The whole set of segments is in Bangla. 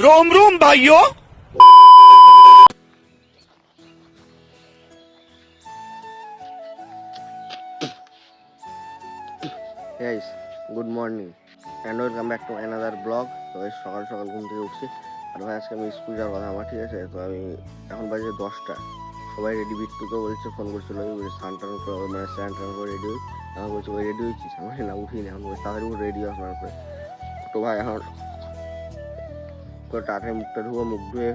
रोम रोम भाइयों। Guys, good morning and welcome back to another vlog. তো এই সকাল সকাল ঘুম থেকে উঠছি আর ভাই আজকে আমি স্কুল যাওয়ার কথা আমার, ঠিক আছে? তো আমি এখন বাজে 10টা, সবাই রেডি, বিট্টুকে বলছে, ফোন করছিল, স্নান টান করে মানে স্নান টান করে রেডি হই। আমার বলছে ওই রেডি হয়েছিস? আমি না উঠিনি, এখন বলছি তাড়াতাড়ি রেডি আপনার পরে। তো ভাই এখন তাড়াতাড়ি মুখটা ধুবো, মুখ ধুয়ে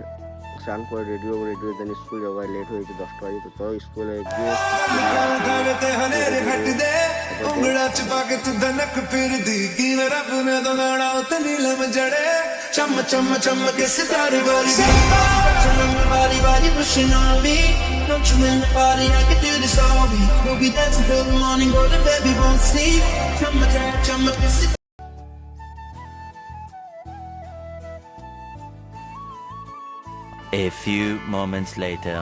স্নান করে রেডি হবো, রেডি হয়ে দেন স্কুল যাবো। লেট হয়েছে 10টা বাজে, তো স্কুলে গিয়ে ਉਂਗਲਾਂ ਚ ਪਾ ਕੇ ਤੂੰ ਦਨਕ ਫਿਰਦੀ ਕੀ ਰੱਬ ਨੇ ਦਗਾਣਾ ਉਤ ਨੀਲਮ ਜੜੇ ਚਮ ਚਮ ਚਮ ਕੇ ਸਿਤਾਰੇ ਵਾਲੀ ਵਾਲੀ ਵਾਲੀ pushing on me don't you in the party I can do this all week we'll be dancing till the morning golden baby won't sleep chum chum ke sitar A few moments later.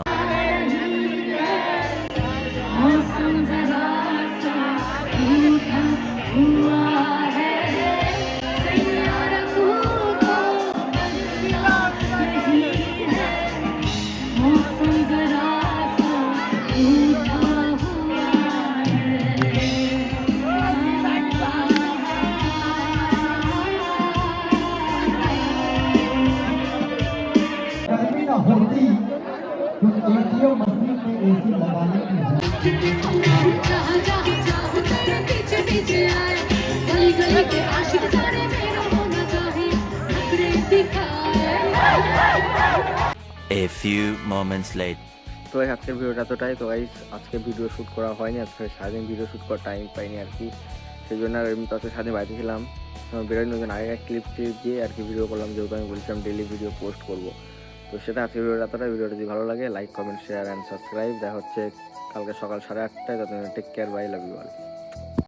होती कुछ एटीएम मशीन में एसी लगाने की A few moments later. তো আজকের ভিডিওটা এতটাই। তো গাইস আজকে ভিডিও শ্যুট করা হয়নি, আজকে সারাদিন ভিডিও শ্যুট করার টাইম পাইনি আর কি, সেই জন্য আর এমনি তো সারাদিন বাড়িতে ছিলাম। বেরোনোর জন্য আগে ক্লিপ দিয়ে আর কি ভিডিও করলাম, যেহেতু আমি বলছিলাম ডেলি ভিডিও পোস্ট করবো। তো সেটা আজকে ভিডিওটা এতটাই। ভিডিওটা যদি ভালো লাগে like comment share and subscribe. দেখা হচ্ছে কালকে সকাল 8:30টায়। Take care, bye, love you all.